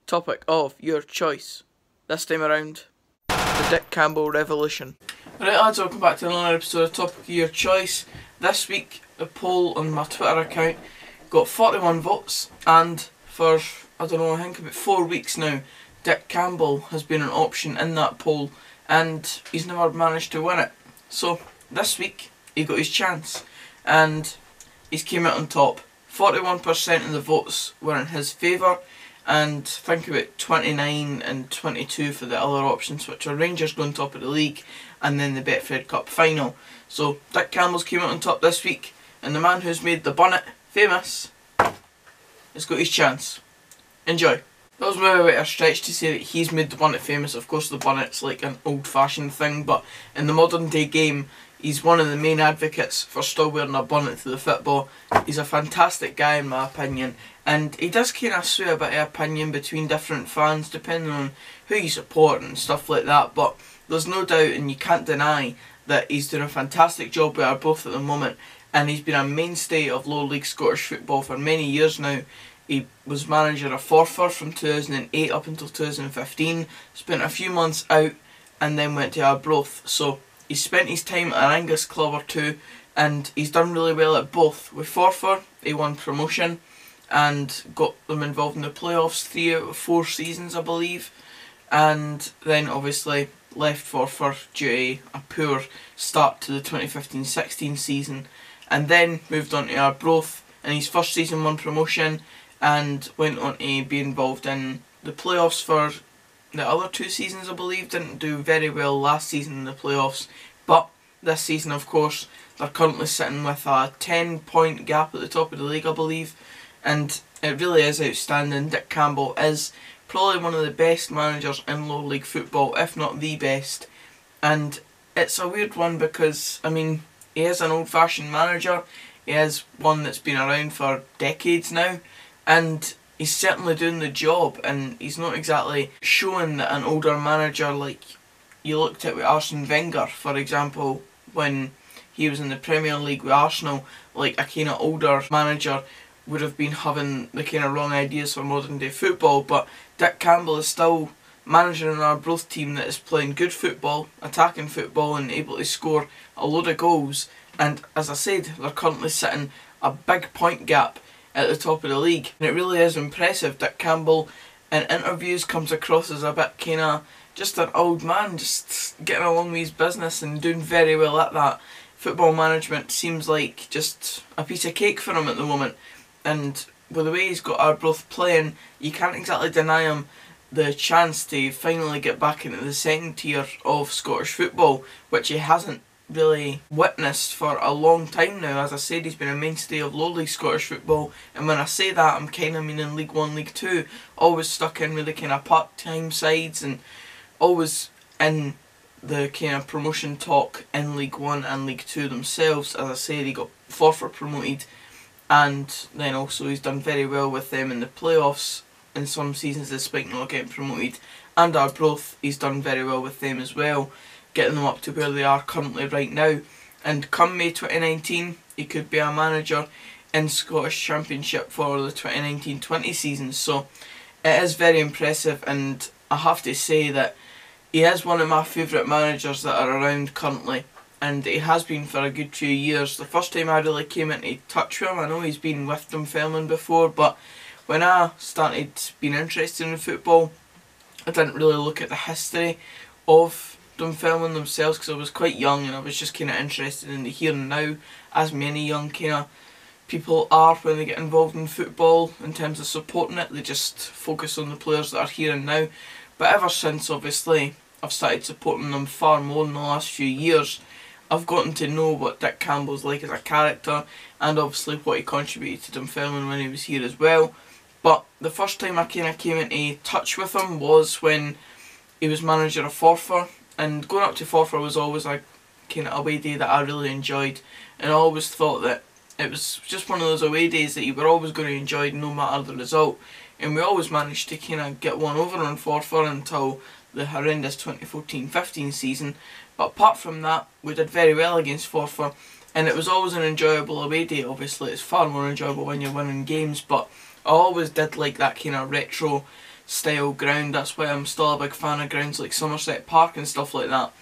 Topic of your choice. This time around, the Dick Campbell Revolution. Right lads, welcome back to another episode of Topic of Your Choice. This week, the poll on my Twitter account got 41 votes, and for, I think about 4 weeks now, Dick Campbell has been an option in that poll, and he's never managed to win it. So, this week, he got his chance, and he's came out on top. 41% of the votes were in his favour, and I think about 29 and 22 for the other options, which are Rangers going top of the league and then the Betfred Cup final. So Dick Campbell's came out on top this week, and the man who's made the bonnet famous has got his chance. Enjoy. That was maybe a bit of a stretch to say that he's made the bonnet famous. Of course the bonnet's like an old fashioned thing, but in the modern day game he's one of the main advocates for still wearing a bonnet to the football. He's a fantastic guy in my opinion, and he does kind of sway a bit of opinion between different fans depending on who you support and stuff like that, but there's no doubt and you can't deny that he's doing a fantastic job with Arbroath at the moment, and he's been a mainstay of lower league Scottish football for many years now. He was manager of Forfar from 2008 up until 2015, spent a few months out and then went to Arbroath. So he's spent his time at an Angus club or two, and he's done really well at both. With Forfar, he won promotion and got them involved in the playoffs 3 out of 4 seasons I believe, and then obviously left Forfar due to a poor start to the 2015-16 season, and then moved on to Arbroath. In his first season won promotion and went on to be involved in the playoffs for the other 2 seasons I believe. Didn't do very well last season in the playoffs, but this season of course they're currently sitting with a 10-point gap at the top of the league I believe, and it really is outstanding. Dick Campbell is probably one of the best managers in lower league football, if not the best, and it's a weird one because I mean he is an old fashioned manager, he is one that's been around for decades now, and he's certainly doing the job, and he's not exactly showing that an older manager like you looked at with Arsene Wenger, for example, when he was in the Premier League with Arsenal. Like a kind of older manager would have been having the kind of wrong ideas for modern day football, but Dick Campbell is still managing an Arbroath team that is playing good football, attacking football and able to score a load of goals, and as I said, they're currently sitting a big point gap at the top of the league, and it really is impressive. Dick Campbell in interviews comes across as a bit kind of just an old man, just getting along with his business and doing very well at that. Football management seems like just a piece of cake for him at the moment, and with the way he's got Arbroath playing, you can't exactly deny him the chance to finally get back into the second tier of Scottish football, which he hasn't really witnessed for a long time now. As I said, he's been a mainstay of low league Scottish football, and when I say that I'm kind of meaning League 1, League 2, always stuck in with the kind of part-time sides and always in the kind of promotion talk in League 1 and League 2 themselves. As I said, he got Forfar promoted, and then also he's done very well with them in the playoffs in some seasons despite not getting promoted, and Arbroath he's done very well with them as well, getting them up to where they are currently right now. And come May 2019 he could be a manager in Scottish Championship for the 2019-20 season. So it is very impressive, and I have to say that he is one of my favourite managers that are around currently, and he has been for a good few years. The first time I really came into touch with him, I know he's been with Dunfermline before, but when I started being interested in football I didn't really look at the history of Dunfermline themselves because I was quite young and I was just kind of interested in the here and now, as many young kind of people are when they get involved in football. In terms of supporting it, they just focus on the players that are here and now. But ever since obviously I've started supporting them far more in the last few years, I've gotten to know what Dick Campbell's like as a character, and obviously what he contributed to Dunfermline when he was here as well. But the first time I kind of came into touch with him was when he was manager of Forfar, and going up to Forfar was always a kind of away day that I really enjoyed, and I always thought that it was just one of those away days that you were always going to enjoy no matter the result, and we always managed to kind of get one over on Forfar until the horrendous 2014-15 season. But apart from that, we did very well against Forfar, and it was always an enjoyable away day. Obviously it's far more enjoyable when you're winning games, but I always did like that kind of retro style ground. That's why I'm still a big fan of grounds like Somerset Park and stuff like that.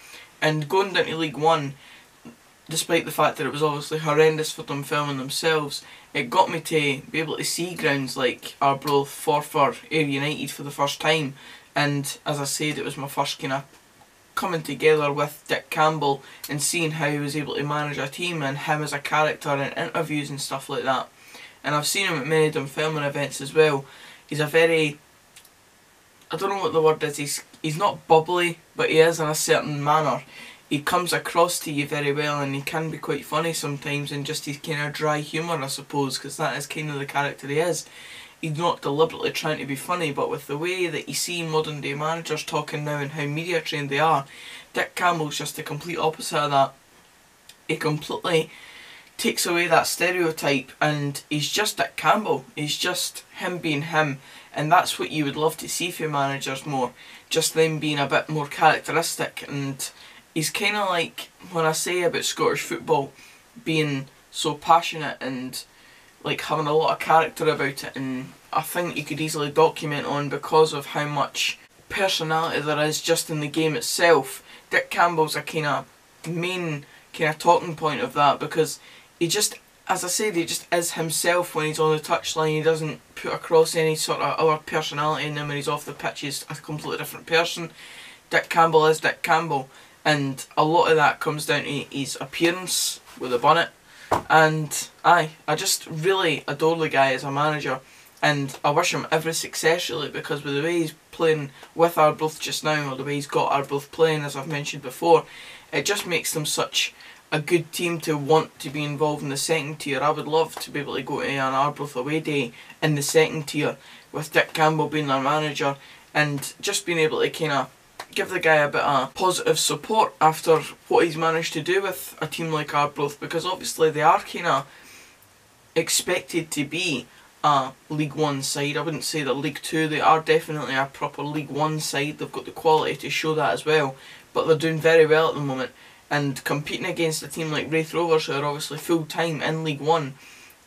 And going down to League One, despite the fact that it was obviously horrendous for them filming themselves, it got me to be able to see grounds like Arbroath, Forfar, Ayr United for the first time. And as I said, it was my first kind of coming together with Dick Campbell and seeing how he was able to manage a team and him as a character in interviews and stuff like that. And I've seen him at many different filming events as well. He's a very, I don't know what the word is, he's not bubbly, but he is in a certain manner. He comes across to you very well, and he can be quite funny sometimes, and just his kind of dry humour, I suppose, because that is kind of the character he is. He's not deliberately trying to be funny, but with the way that you see modern day managers talking now and how media trained they are, Dick Campbell's just the complete opposite of that. He completely takes away that stereotype, and he's just Dick Campbell. He's just him being him, and that's what you would love to see from managers more, just them being a bit more characteristic. And he's kind of like, when I say about Scottish football being so passionate and like having a lot of character about it, and I think you could easily document on because of how much personality there is just in the game itself. Dick Campbell's a kind of main kind of talking point of that, because he just, as I said, he just is himself when he's on the touchline. He doesn't put across any sort of other personality in him. When he's off the pitch, he's a completely different person. Dick Campbell is Dick Campbell, and a lot of that comes down to his appearance with the bonnet. And I just really adore the guy as a manager, and I wish him every success really, because with the way he's playing with Arbroath just now, or the way he's got Arbroath playing, as I've mentioned before, it just makes them such a good team to want to be involved in the second tier. I would love to be able to go to an Arbroath away day in the second tier with Dick Campbell being their manager, and just being able to kind of give the guy a bit of positive support after what he's managed to do with a team like Arbroath, because obviously they are kind of expected to be a League One side. I wouldn't say that League Two, they are definitely a proper League One side. They've got the quality to show that as well, but they're doing very well at the moment, and competing against a team like Raith Rovers, who are obviously full time in League One,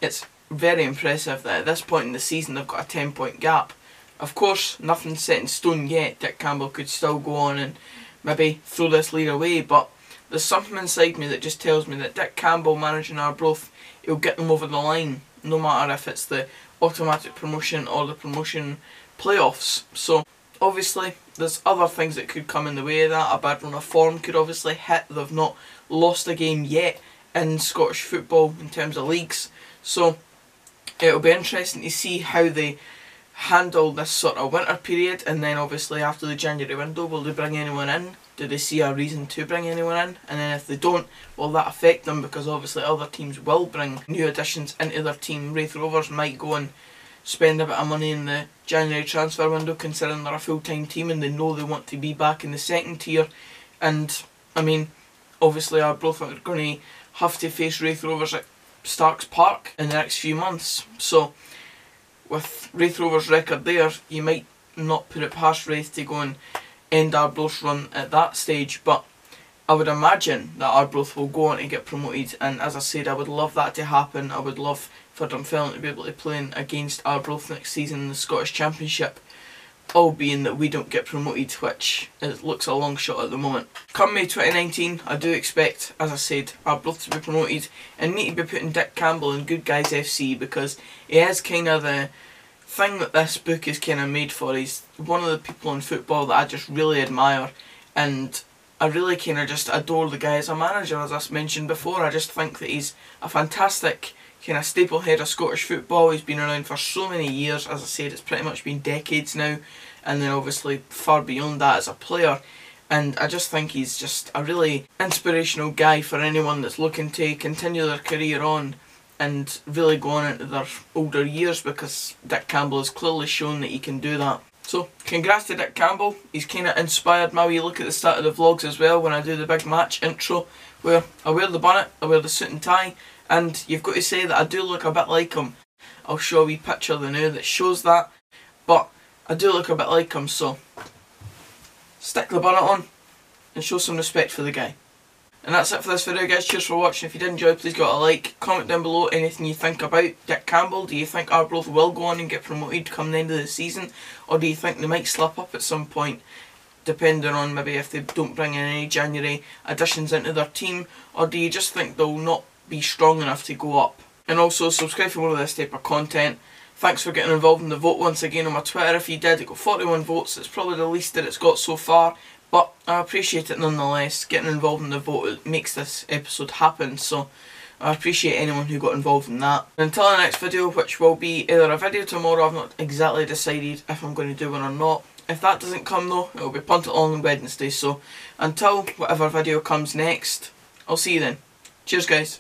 it's very impressive that at this point in the season they've got a 10-point gap. Of course, nothing's set in stone yet. Dick Campbell could still go on and maybe throw this lead away, but there's something inside me that just tells me that Dick Campbell managing Arbroath, he'll get them over the line, no matter if it's the automatic promotion or the promotion playoffs. So obviously there's other things that could come in the way of that. A bad run of form could obviously hit. They've not lost a game yet in Scottish football in terms of leagues, so it'll be interesting to see how they handle this sort of winter period. And then obviously after the January window, will they bring anyone in? Do they see a reason to bring anyone in? And then if they don't, will that affect them? Because obviously other teams will bring new additions into their team. Raith Rovers might go and spend a bit of money in the January transfer window, considering they're a full-time team and they know they want to be back in the second tier. And I mean, obviously Arbroath are going to have to face Raith Rovers at Starks Park in the next few months, so with Raith Rovers' record there, you might not put it past Raith to go and end Arbroath's run at that stage, but I would imagine that Arbroath will go on to get promoted, and as I said, I would love that to happen. I would love for Dunfermline to be able to play against Arbroath next season in the Scottish Championship, all being that we don't get promoted, which it looks a long shot at the moment. Come May 2019, I do expect, as I said, Arbroath to be promoted, and need to be putting Dick Campbell in Good Guys FC, because he is kind of the thing that this book is kind of made for. He's one of the people in football that I just really admire, and I really kind of just adore the guy as a manager. As I mentioned before, I just think that he's a fantastic kind of staple head of Scottish football. He's been around for so many years. As I said, it's pretty much been decades now, and then obviously far beyond that as a player. And I just think he's just a really inspirational guy for anyone that's looking to continue their career on and really go on into their older years, because Dick Campbell has clearly shown that he can do that. So congrats to Dick Campbell. He's kind of inspired my wee look at the start of the vlogs as well, when I do the big match intro, where I wear the bonnet, I wear the suit and tie, and you've got to say that I do look a bit like him. I'll show a wee picture of the now that shows that, but I do look a bit like him, so stick the bonnet on and show some respect for the guy. And that's it for this video, guys. Cheers for watching. If you did enjoy, please give it a like. Comment down below anything you think about Dick Campbell. Do you think Arbroath will go on and get promoted come the end of the season? Or do you think they might slip up at some point, depending on maybe if they don't bring in any January additions into their team? Or do you just think they'll not be strong enough to go up? And also subscribe for more of this type of content. Thanks for getting involved in the vote once again on my Twitter. If you did, it got 41 votes. It's probably the least that it's got so far, but I appreciate it nonetheless. Getting involved in the vote, it makes this episode happen, so I appreciate anyone who got involved in that. Until the next video, which will be either a video tomorrow, I've not exactly decided if I'm going to do one or not. If that doesn't come though, it will be punted along on Wednesday, so until whatever video comes next, I'll see you then. Cheers, guys.